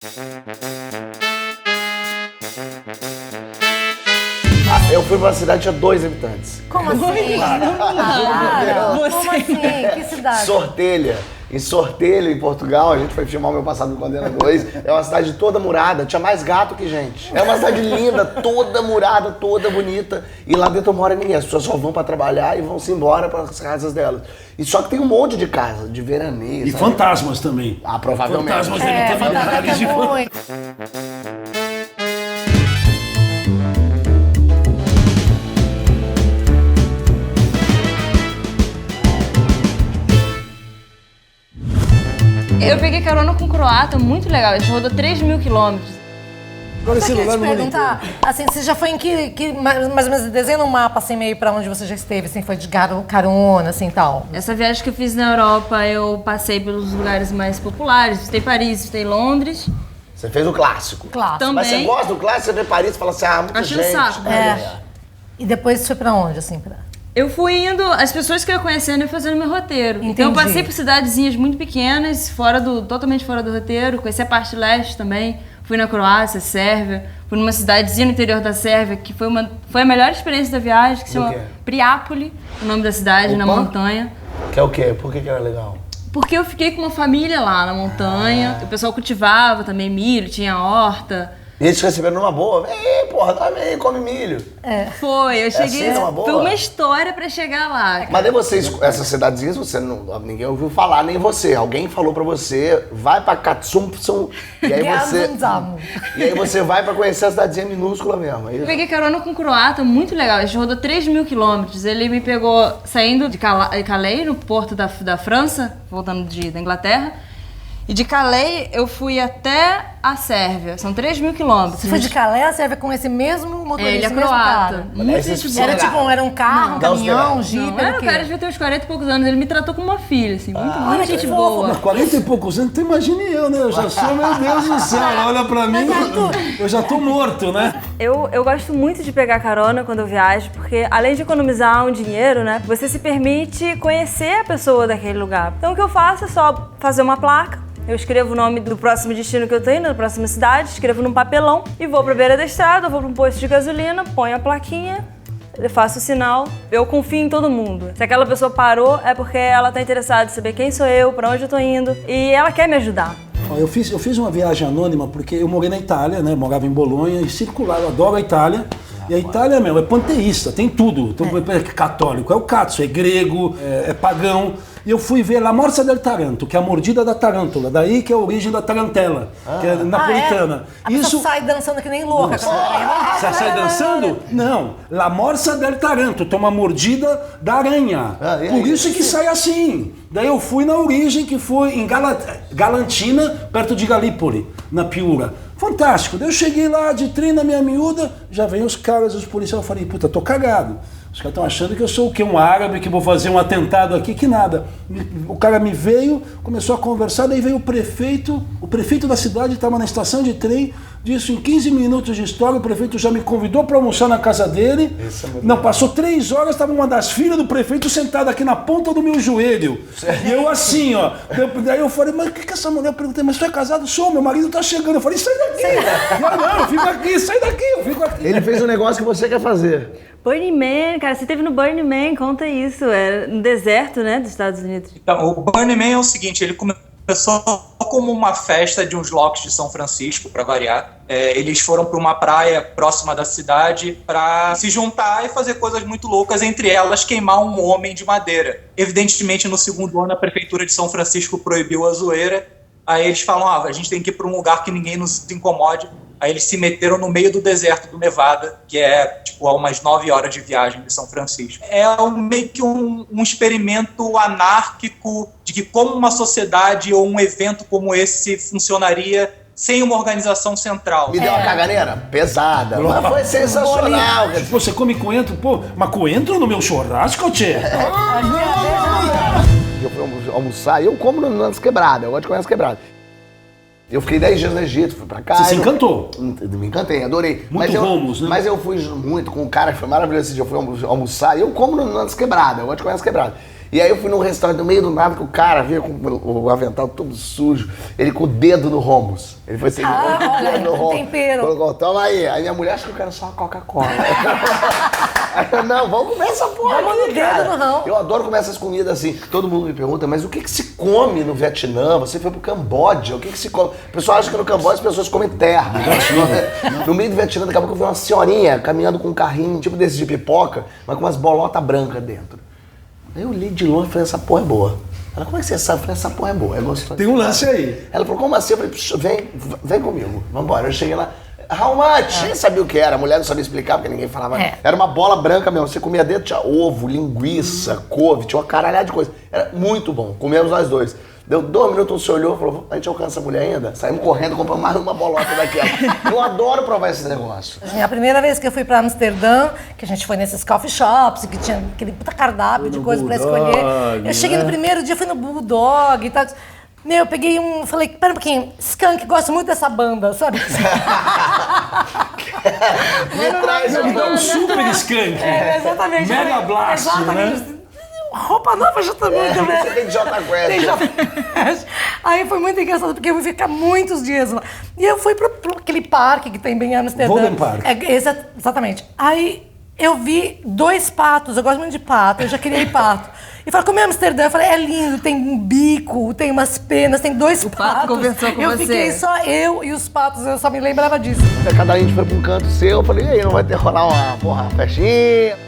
Eu fui pra uma cidade que tinha 2 habitantes. Como assim? Como assim? Que cidade? Sortelha. Em Sortelha, em Portugal, a gente foi filmar o Meu Passado Me Condena 2. É uma cidade toda murada, tinha mais gato que gente. É uma cidade linda, toda murada, toda bonita. E lá dentro não mora ninguém, as pessoas só vão pra trabalhar e vão-se embora para as casas delas. E só que tem um monte de casa, de veraneio. E fantasmas também. Ah, provavelmente. Fantasmas devem ter milhares de muito. Eu peguei carona com um croata, muito legal. A gente rodou 3.000 quilômetros. Agora esse Eu queria celular te não vou perguntar, assim, você já foi em que mais ou menos, desenha um mapa assim meio pra onde você já esteve, assim, foi de carona, assim, tal? Essa viagem que eu fiz na Europa, eu passei pelos lugares mais populares. Visitei Paris, visitei Londres. Você fez o clássico. Claro. Também. Mas você gosta do clássico, você vê Paris e fala assim, ah, muita Achei um gente. saco. E depois foi pra onde, assim? Eu fui indo, as pessoas que eu ia conhecendo e fazendo meu roteiro. Entendi. Então eu passei por cidadezinhas muito pequenas, totalmente fora do roteiro. Conheci a parte leste também. Fui na Croácia, Sérvia. Fui numa cidadezinha no interior da Sérvia, que foi a melhor experiência da viagem, que se chama quê? Priapoli, o nome da cidade, na Opa. montanha. Que é o quê? Por que era legal? Porque eu fiquei com uma família lá na montanha. O pessoal cultivava também milho, tinha horta. E eles receberam numa boa. Vem aí, porra, também, come milho. Foi, eu cheguei. assim, numa boa? Foi uma história pra chegar lá. Mas nem vocês, essas cidadezinhas, ninguém ouviu falar, nem você. Alguém falou pra você, vai pra Katsumpsum, e aí você vai pra conhecer a cidadezinha minúscula mesmo. É Eu isso? peguei carona com um croata, muito legal. A gente rodou 3.000 quilômetros. Ele me pegou saindo de Calais, no porto da França, voltando da Inglaterra. E de Calais eu fui até a Sérvia. São 3.000 quilômetros. Você foi de Calais a Sérvia com esse mesmo motorista? Ele é esse mesmo croata. cara? Muito Mas gente esses boa. Era tipo, era um carro, um caminhão, um jipe, Não, era era o o quê? cara devia ter uns 40 e poucos anos. Ele me tratou como uma filha, assim. Muito olha que gente fofo, boa. Mas 40 e poucos anos, então imagine eu, né? Eu já sou, meu Deus do céu, olha pra mim, eu já tô morto, né? Eu gosto muito de pegar carona quando eu viajo, porque além de economizar um dinheiro, né, você se permite conhecer a pessoa daquele lugar. Então o que eu faço é só fazer uma placa, eu escrevo o nome do próximo destino que eu tô indo, da próxima cidade, escrevo num papelão e vou pra beira da estrada, vou pra um posto de gasolina, ponho a plaquinha, eu faço o sinal, eu confio em todo mundo. Se aquela pessoa parou, é porque ela tá interessada em saber quem sou eu, pra onde eu tô indo e ela quer me ajudar. Ó, eu fiz uma viagem anônima porque eu morei na Itália, né? Morava em Bolonha e circulava, eu adoro a Itália. E a Itália, meu, é panteísta, tem tudo. Então, é católico, é o Cazzo, é grego, é pagão. E eu fui ver La Morsa del Taranto, que é a mordida da tarântula, daí que é a origem da tarantela, que é napolitana. A pessoa sai dançando que nem louca. Você sai dançando? Não. La Morsa del Taranto, toma a mordida da aranha. Por isso que sai assim. Daí eu fui na origem, que foi em Galantina, perto de Galípoli, na Piura. Fantástico. Daí eu cheguei lá de trem na minha miúda, já vem os caras, os policiais, eu falei, puta, tô cagado. Os caras estão achando que eu sou o quê? Um árabe, que vou fazer um atentado aqui, que nada. O cara me veio, começou a conversar, daí veio o prefeito da cidade estava na estação de trem, disse em 15 minutos de história, o prefeito já me convidou para almoçar na casa dele. Não, passou 3 horas, estava uma das filhas do prefeito sentada aqui na ponta do meu joelho. E eu assim, ó. Daí eu falei, mas o que essa mulher? Eu perguntei, mas tu é casado? Sou, meu marido tá chegando. Eu falei, sai daqui! Não, eu fico aqui, sai daqui, eu fico aqui. Ele fez um negócio que você quer fazer. Burning Man, cara, você esteve no Burning Man, conta isso. É no deserto, né, dos Estados Unidos. Então, o Burning Man é o seguinte, ele começou como uma festa de uns loucos de São Francisco, para variar. Eles foram para uma praia próxima da cidade para se juntar e fazer coisas muito loucas, entre elas queimar um homem de madeira. Evidentemente, no segundo ano, a prefeitura de São Francisco proibiu a zoeira. Aí eles falam, a gente tem que ir para um lugar que ninguém nos incomode. Aí eles se meteram no meio do deserto do Nevada, que é tipo a umas 9 horas de viagem de São Francisco. É meio que um experimento anárquico de que como uma sociedade ou um evento como esse funcionaria sem uma organização central. Me deu uma caganeira pesada, mas foi sensacional. Pô, você come coentro? Pô, mas coentro no meu churrasco, tchê? Eu fui almoçar e eu como nas quebradas, eu gosto de comer nas quebradas. Eu fiquei 10 dias no Egito, fui pra cá. Você se encantou? Me encantei, adorei. Muito Romos, né? Mas eu fui muito com um cara que foi maravilhoso esse dia. Eu fui almoçar e eu como nas quebradas, eu gosto de comer nas quebradas. E aí eu fui num restaurante no meio do nada que o cara veio com o avental todo sujo, ele com o dedo no hummus. Ele foi seguindo o dedo no hummus. Tempero. Colocou, toma aí. Aí minha mulher, acho que eu quero só uma Coca-Cola. Aí eu, não, vamos comer essa porra Vamos aqui, no dedo cara. no ramo. Eu adoro comer essas comidas assim. Todo mundo me pergunta, mas o que se come no Vietnã? Você foi pro Camboja, o que se come? O pessoal acha que no Camboja as pessoas comem terra. No meio do Vietnã, daqui a pouco eu vi uma senhorinha caminhando com um carrinho, tipo desse de pipoca, mas com umas bolotas brancas dentro. Aí eu olhei de longe e falei, essa porra é boa. Ela, como é que você sabe? Eu falei, essa porra é boa, é gostosa. Tem um lance aí. Ela falou, como assim? Eu falei, vem comigo, vambora. Eu cheguei lá, how much? Nem sabia o que era, a mulher não sabia explicar, porque ninguém falava. Era uma bola branca mesmo, você comia dentro, tinha ovo, linguiça, couve, tinha uma caralhada de coisa. Era muito bom, comemos nós dois. Deu 2 minutos, você olhou e falou, a gente alcança a mulher ainda? Saímos correndo, compramos mais uma bolota daquela. Eu adoro provar esse negócio. A primeira vez que eu fui pra Amsterdã, que a gente foi nesses coffee shops, que tinha aquele puta cardápio de coisas pra escolher. Eu cheguei no primeiro dia, fui no Bulldog e tal. Meu, eu peguei falei, pera um pouquinho, Skank, gosto muito dessa banda, sabe? Me traz Me dá um super skunk. Exatamente. Mega Blast, Exatamente. né? Roupa nova já também, também. Você tem J Quest. Aí foi muito engraçado, porque eu fui ficar muitos dias lá. E eu fui pro aquele parque que tem bem em Amsterdã. Golden Park. Exatamente. Aí eu vi 2 patos, eu gosto muito de pato, eu já queria ir pato. E falei, como é Amsterdã? Eu falei, é lindo, tem um bico, tem umas penas, tem 2 patos. pato conversou com eu você. Fiquei só eu e os patos, eu só me lembrava disso. Cada gente foi pra um canto seu, eu falei, e aí, não vai ter rolar uma festinha?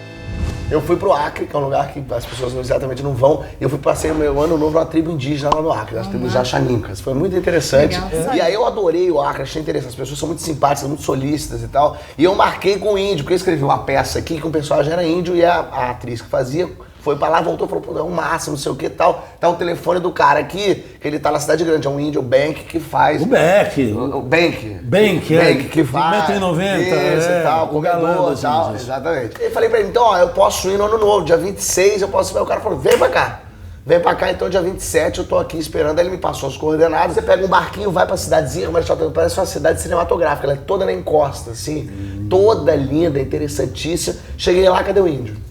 Eu fui pro Acre, que é um lugar que as pessoas exatamente não vão. E eu passei o meu ano novo numa tribo indígena lá no Acre, as tribos Jaxanincas. Foi muito interessante. Legal. E aí eu adorei o Acre, achei interessante. As pessoas são muito simpáticas, muito solícitas e tal. E eu marquei com o índio, porque eu escrevi uma peça aqui que o personagem era índio e a atriz que fazia foi pra lá, voltou e falou, pô, é um máximo, não sei o que e tal. Tá o telefone do cara aqui, que ele tá na cidade grande, é um índio, o Bank, que faz. O Beck. O Bank. Bank, Bank, que faz. 1,90 m. Isso e tal, o galã comedor e das tal. índias. Exatamente. Eu falei pra ele, então, ó, eu posso ir no ano novo, dia 26 eu posso ir. O cara falou, vem pra cá. Vem pra cá, então, dia 27 eu tô aqui esperando. Aí ele me passou as coordenadas. Você pega um barquinho, vai pra cidadezinha, parece uma cidade cinematográfica. Ela é toda na encosta, assim. Toda linda, interessantíssima. Cheguei lá, cadê o índio?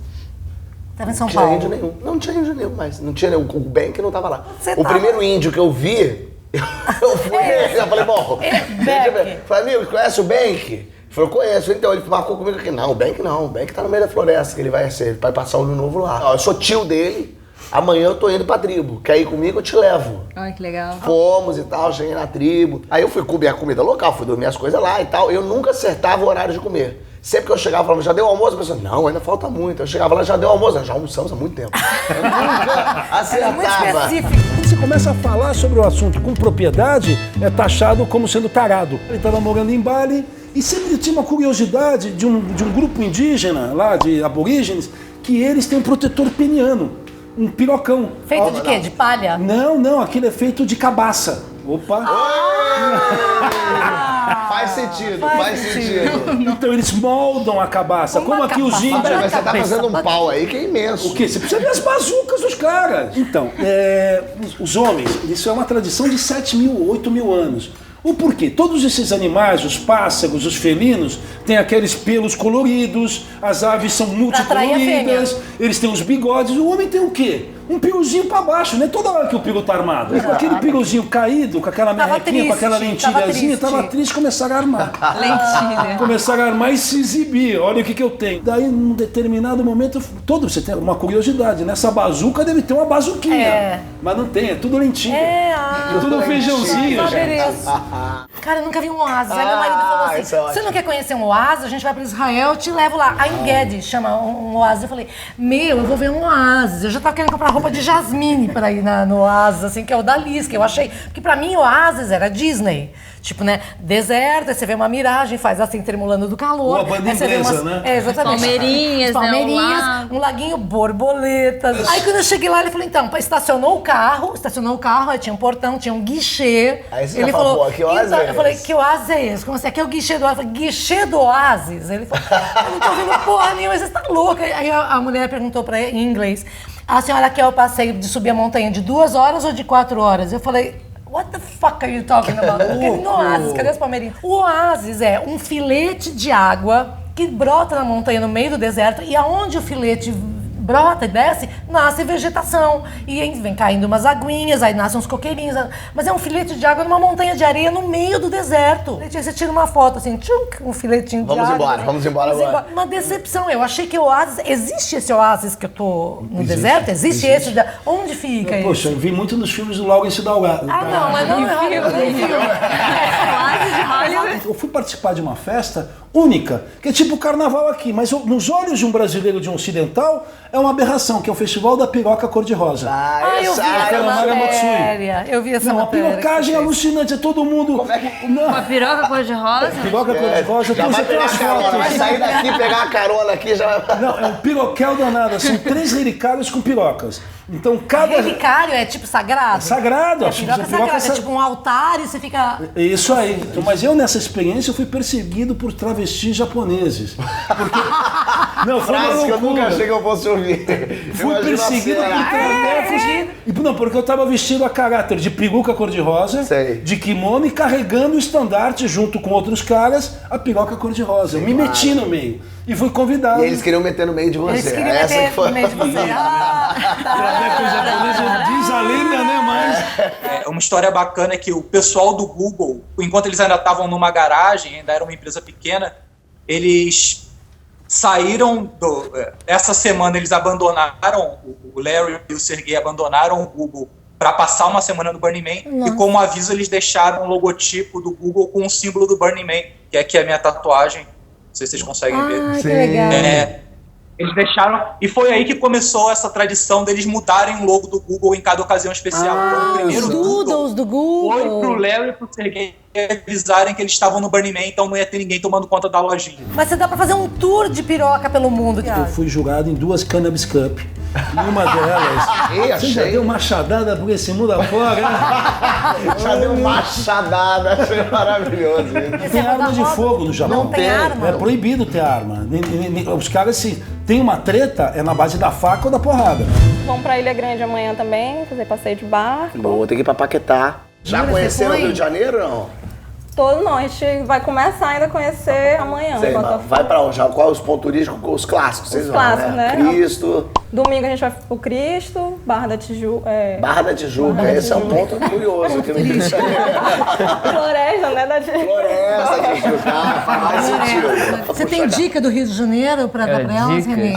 Tava em São Não tinha Paulo. índio nenhum. Não tinha índio nenhum, mas não tinha nenhum. O Bank não tava lá. Você o tava. primeiro índio que eu vi, eu fui nele. Eu falei, bom, deixa eu ver. Falei, amigo, conhece o Bank? Ele falou, conheço. Então ele marcou comigo aqui. Não, o Bank não. O Bank tá no meio da floresta, que ele vai passar o ano novo lá. Ó, eu sou tio dele. Amanhã eu tô indo pra tribo. Quer ir comigo? Eu te levo. Ai, que legal. Fomos e tal, cheguei na tribo. Aí eu fui comer a comida local, fui dormir as coisas lá e tal. Eu nunca acertava o horário de comer. Sempre que eu chegava, eu falava, já deu almoço? A pessoa, não, ainda falta muito. Eu chegava lá, já deu almoço? Já almoçamos há muito tempo. Eu nunca É muito acertava. específico. Quando você começa a falar sobre o assunto com propriedade, é taxado como sendo tarado. Ele estava morando em Bali e sempre tinha uma curiosidade de um grupo indígena, lá de aborígenes, que eles têm um protetor peniano, um pirocão. Feito de quê? De palha? Não, aquilo é feito de cabaça. Opa! Faz sentido. Então eles moldam a cabaça, Uma como aqui os cabaça. índios. Mas você tá Cabeça, fazendo um bate. pau aí que é imenso. O quê? Você precisa ver as bazucas dos caras. Então, os homens, isso é uma tradição de 7.000, 8.000 anos. O porquê? Todos esses animais, os pássaros, os felinos, têm aqueles pelos coloridos, as aves são atrair a multicoloridas, fêmea. eles têm os bigodes. O homem tem o quê? Um piruzinho pra baixo, né? Toda hora que o piru tá armado. Com aquele piruzinho caído, com aquela Tava merrequinha, com aquela triste, tava lentilhazinha, triste. tava triste, começaram a armar. Lentilha. Começaram a armar e se exibir. Olha o que eu tenho. Daí, num determinado momento, você tem uma curiosidade. Nessa bazuca deve ter uma bazuquinha. É. Mas não tem, é tudo lentilha. É tudo feijãozinho, gente. Beleza. Cara, eu nunca vi um oásis. Aí meu marido falou assim, isso é ótimo. você não quer conhecer um oásis? A gente vai para Israel, eu te levo lá. A Engedi chama um oásis. Eu falei, eu vou ver um oásis. Eu já tava querendo comprar roupa de jasmine para ir no oásis, assim, que é o da Liz, que eu achei. Porque pra mim o oásis era Disney. Tipo, né, deserto, aí você vê uma miragem, faz assim, tremulando do calor. Ou a banda aí você vê inglesa, né? É, exatamente. Palmeirinhas, As né, palmeirinhas, um lago. um laguinho, borboletas. Aí quando eu cheguei lá, ele falou, então, estacionou o carro, aí tinha um portão, tinha um guichê. Aí você Ele já falou, falou, pô, que oásis então, é eu falei, esse? que oásis é esse? Como assim? Aqui é o guichê do oásis. Eu falei, guichê do oásis? Ele falou, eu não tô ouvindo porra nenhuma, você tá louca. Aí a mulher perguntou pra ele, em inglês, a senhora quer o passeio de subir a montanha de 2 horas ou de 4 horas? Eu falei, what the fuck are you talking about? No oásis, cadê as palmeirinhas? O oásis é um filete de água que brota na montanha no meio do deserto e aonde o filete brota e desce, nasce vegetação. E aí vem caindo umas aguinhas, aí nascem uns coqueirinhos. Mas é um filete de água numa montanha de areia no meio do deserto. Aí você tira uma foto assim, tchunk, um filetinho de água. Vamos embora agora. Uma decepção. Eu achei que o oásis... Existe esse oásis que eu tô no deserto? Existe esse? Onde fica isso? Poxa, eu vi muito nos filmes do Lawrence da Aurora. Não, mas não é. Eu fui participar de uma festa única, que é tipo o carnaval aqui, mas nos olhos de um brasileiro, de um ocidental, é uma aberração, que é o Festival da Piroca Cor-de-Rosa. Eu vi essa matéria. Eu vi essa matéria. Uma pirocagem alucinante, é todo mundo... Como é que... Uma piroca cor-de-rosa? Piroca cor-de-rosa, Já vai pegar a carona, vai sair daqui, pegar a carona aqui, já vai... Não, é um piroquel danado, são 3 relicários com pirocas. Então cada... Relicário é tipo sagrado? É sagrado. A piroca é sagrada, é tipo um altar e você fica... Isso aí. Então, mas eu, nessa experiência, eu fui perseguido por travestis japoneses. Porque... Não, foi uma Frase que eu loucura. nunca achei que eu fosse ouvir. Fui perseguido porque eu tava vestido a caráter de peruca cor-de-rosa, de kimono e carregando o estandarte junto com outros caras, a piroca cor-de-rosa. Eu me meti no meio e fui convidado. E eles queriam meter no meio de você. Eles queriam Essa meter que foi... no meio de você. Diz a lenda, né, mas... Uma história bacana é que o pessoal do Google, enquanto eles ainda estavam numa garagem, ainda era uma empresa pequena, eles saíram essa semana eles abandonaram, o Larry e o Sergey abandonaram o Google para passar uma semana no Burning Man. E como aviso eles deixaram o logotipo do Google com o símbolo do Burning Man, que é aqui a minha tatuagem, não sei se vocês conseguem ver. Que legal. Eles deixaram, e foi aí que começou essa tradição deles mudarem o logo do Google em cada ocasião especial. Então, o primeiro Os doodles do Google. foi pro Larry e pro Sergey avisarem que eles estavam no Burning Man, então não ia ter ninguém tomando conta da lojinha. Mas você dá pra fazer um tour de piroca pelo mundo. Eu fui jurado em 2 Cannabis Cup. E uma delas, você já deu machadada por esse mundo afora? Já deu machadada, achei maravilhoso. Tem arma de fogo no Japão. Não tem arma? É proibido ter arma. Os caras, se tem uma treta, é na base da faca ou da porrada. Vamos pra Ilha Grande amanhã também, fazer passeio de barco. Boa, tem que ir pra Paquetá. Já conheceram o Rio de Janeiro ou não? Todo a gente vai começar ainda a conhecer amanhã. Sei, vai pra onde? Qual é os pontos turísticos? Os clássicos, vocês Os vão, clássicos, né? Cristo. Domingo a gente vai pro Cristo, Barra da Tijuca. Barra da Tijuca, esse é um ponto curioso aqui no Rio de Janeiro. Floresta, né? Da Tijuca. Floresta, Tijuca, faz sentido. Você tem dica do Rio de Janeiro pra dar pra elas, dica. Renê?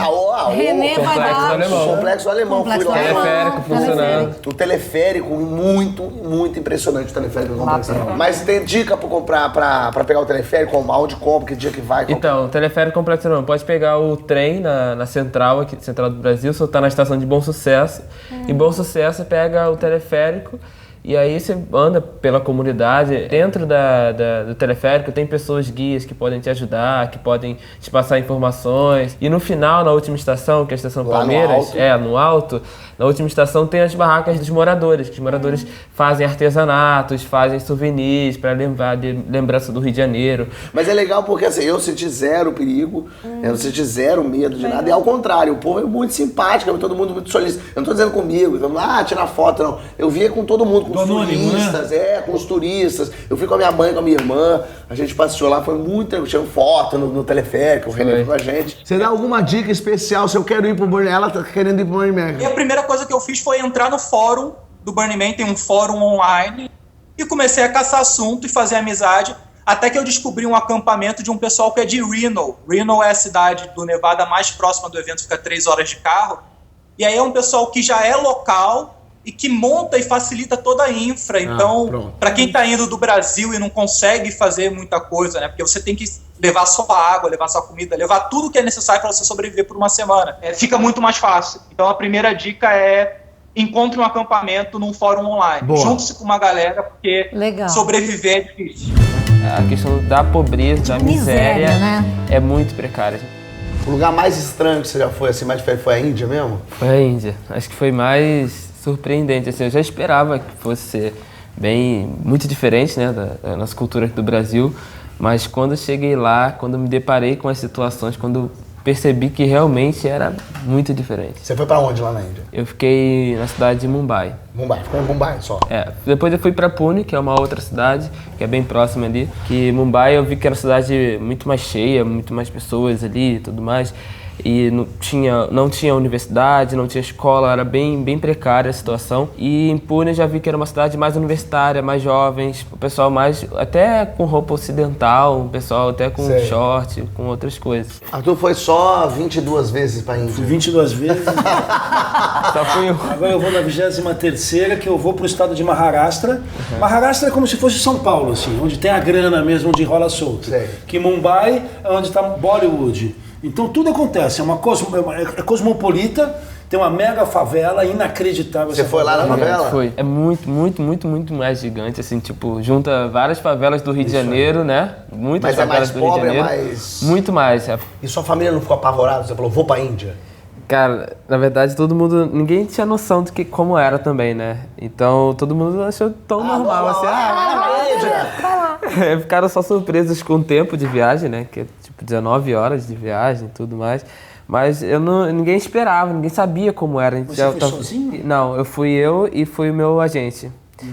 Renê vai Complexo dar. Alemão. Complexo Alemão, Complexo fui lá. Alemão. Teleférico funcionando. O teleférico, muito impressionante o teleférico do Complexo Alemão. Mas tem dica pra comprar, pra pegar o teleférico, onde compra, que dia que vai? Então, o teleférico Complexo Alemão. Pode pegar o trem na central, aqui, Central do Brasil, soltar na estação de Bom Sucesso. Em Bom Sucesso, você pega o teleférico e aí você anda pela comunidade. Dentro do teleférico tem pessoas guias que podem te ajudar, que podem te passar informações. E no final, na última estação, que é a Estação Lá no Palmeiras, alto. no alto, na última estação tem as barracas dos moradores, que os moradores fazem artesanatos, fazem souvenirs para lembrar de lembrança do Rio de Janeiro. Mas é legal porque assim, eu senti zero perigo, eu não senti zero medo de nada. E ao contrário, o povo é muito simpático, todo mundo muito solícito. Eu não tô dizendo comigo, vamos lá tirar foto, não. Eu via com todo mundo, com os turistas, com os turistas. Eu fui com a minha mãe, com a minha irmã, a gente passeou lá, foi muito tranquilo. Tirando foto no teleférico, o René foi com a gente. Você dá alguma dica especial se eu quero ir pro Burning Man? Ela tá querendo ir pro Burning Man. E a primeira coisa que eu fiz foi entrar no fórum do Burning Man, tem um fórum online, e comecei a caçar assunto e fazer amizade, até que eu descobri um acampamento de um pessoal que é de Reno. Reno é a cidade do Nevada mais próxima do evento, fica 3 horas de carro. E aí é um pessoal que já é local e que monta e facilita toda a infra. Então, para quem está indo do Brasil e não consegue fazer muita coisa, né? Porque você tem que levar sua água, levar sua comida, levar tudo que é necessário para você sobreviver por uma semana. Fica muito mais fácil. Então, a primeira dica é encontre um acampamento num fórum online. Junte-se com uma galera, porque sobreviver é difícil. A questão da pobreza, da miséria, né? É muito precária. O lugar mais estranho que você já foi, assim, mais diferente, foi a Índia mesmo? Foi a Índia. Acho que foi mais surpreendente. Assim, eu já esperava que fosse ser muito diferente, né, da nossa cultura aqui do Brasil, mas quando eu cheguei lá, quando eu me deparei com as situações, quando percebi que realmente era muito diferente. Você foi pra onde lá na Índia? Eu fiquei na cidade de Mumbai. Mumbai, ficou em Mumbai só? Depois eu fui para Pune, que é uma outra cidade, que é bem próxima ali. Que Mumbai eu vi que era uma cidade muito mais cheia, muito mais pessoas ali e tudo mais. e não tinha universidade, não tinha escola, era bem precária a situação. E em Pune eu já vi que era uma cidade mais universitária, mais jovens, o pessoal mais até com roupa ocidental, o pessoal até com short, com outras coisas. Arthur foi só 22 vezes pra Índia. Fui 22 vezes. Só fui eu. Agora eu vou na 23ª, que eu vou pro estado de Maharashtra. Maharashtra é como se fosse São Paulo, assim, onde tem a grana mesmo, onde rola solto. Que Mumbai é onde tá Bollywood. Então tudo acontece, é cosmopolita, tem uma mega favela inacreditável. Você foi lá na favela? Foi. É muito mais gigante, assim, tipo, junta várias favelas do Rio de Janeiro, né? Muitas favelas do Rio de Janeiro. Mas é mais pobre, é mais... Muito mais. E sua família não ficou apavorada? Você falou, vou pra Índia? Cara, na verdade todo mundo, ninguém tinha noção de como era também, né? Então todo mundo achou tão normal, assim, ficaram só surpresos com o tempo de viagem, né? Que é tipo 19 horas de viagem e tudo mais. Mas ninguém esperava, ninguém sabia como era. Você foi sozinho? Não, eu fui e fui o meu agente.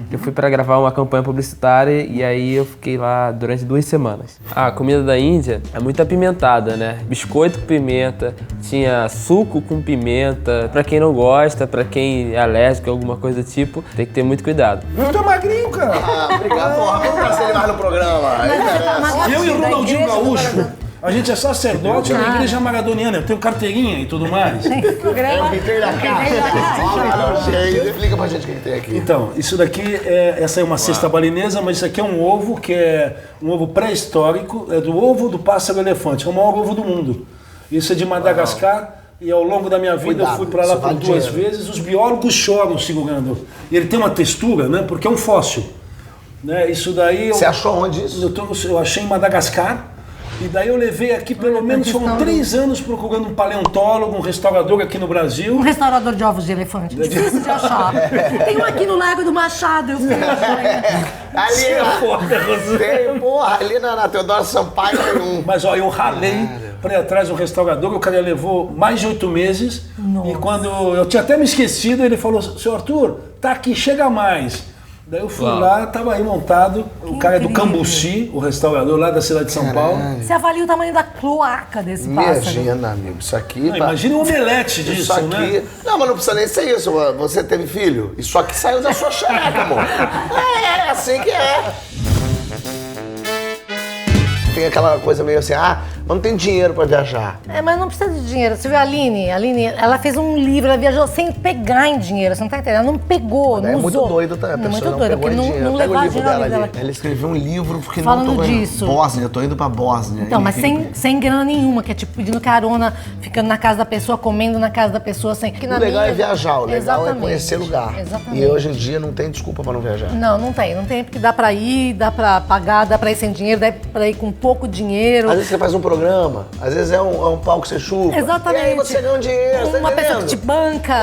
Eu fui para gravar uma campanha publicitária e aí eu fiquei lá durante 2 semanas. A comida da Índia é muito apimentada, né? Biscoito com pimenta, tinha suco com pimenta. Pra quem não gosta, pra quem é alérgico a alguma coisa do tipo, tem que ter muito cuidado. Eu tô magrinho, cara. Obrigado, porra. Vamos trazer ele mais no programa. Eu e o Ronaldinho Gaúcho, a gente é sacerdote na igreja maradoniana, eu tenho carteirinha e tudo mais. É o que tem na casa. Explica pra gente o que tem aqui. Então, isso daqui, essa é uma cesta balinesa, mas isso aqui é um ovo que é um ovo pré-histórico, é do ovo do pássaro-elefante, é o maior ovo do mundo. Isso é de Madagascar. E ao longo da minha vida eu fui para lá por 2 vezes, os biólogos choram segurando. E ele tem uma textura, né? Porque é um fóssil. Né? Isso daí... Você achou onde isso? Eu achei em Madagascar. E daí eu levei aqui, pelo menos foram 3 anos procurando um paleontólogo, um restaurador aqui no Brasil. Um restaurador de ovos de elefante. Difícil de achar. Tem um aqui no Lago do Machado, eu fiquei Ali, porra, ali na Teodoro Sampaio tem um. Mas ó, eu ralei para ir atrás do restaurador, o cara levou mais de 8 meses. Nossa. E quando eu tinha até me esquecido, ele falou, seu Arthur, tá aqui, chega mais. Daí eu fui lá, tava aí montado, o cara é do Cambuci, o restaurador lá da cidade de São Paulo. Você avalia o tamanho da cloaca desse pássaro. Imagina, amigo, isso aqui... Não, imagina um omelete disso, isso aqui, né? Não, mas não precisa nem ser isso. Você teve filho? Isso aqui saiu da sua xereca, amor. É assim que é. Tem aquela coisa meio assim, mas não tem dinheiro pra viajar. Mas não precisa de dinheiro. Você viu a Aline, ela fez um livro, ela viajou sem pegar em dinheiro, você não tá entendendo? Ela não pegou, não usou. É muito doido, tá? A pessoa muito não doido, pegou porque em dinheiro. não Pega o levar livro dinheiro dela dela. ali. Ela escreveu um livro porque falando não tô disso. Bósnia, eu tô indo pra Bósnia. Então, mas sem grana nenhuma, que é tipo pedindo carona, ficando na casa da pessoa, comendo na casa da pessoa, sem... O legal é viajar, o legal é conhecer lugar. Exatamente. E hoje em dia não tem desculpa pra não viajar. Não tem, porque dá pra ir, dá pra pagar, dá pra ir sem dinheiro, dá pra ir com pouco dinheiro. Às vezes você faz um programa, às vezes é um pau que você chupa. Exatamente. E aí você ganha um dinheiro, uma pessoa que te banca,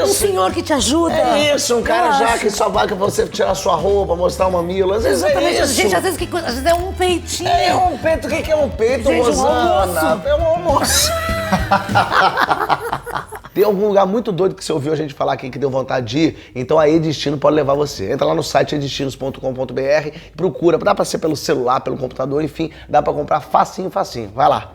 um senhor que te ajuda. É isso, um cara já que só vai pra você tirar sua roupa, mostrar o mamilo. Às vezes é isso. Gente, às vezes é um peitinho. É um peito, o que é um peito, gente, Rosana? É um almoço. Tem algum lugar muito doido que você ouviu a gente falar aqui que deu vontade de ir? Então a Edestino pode levar você. Entra lá no site edestinos.com.br, procura, dá pra ser pelo celular, pelo computador, enfim, dá pra comprar facinho. Vai lá.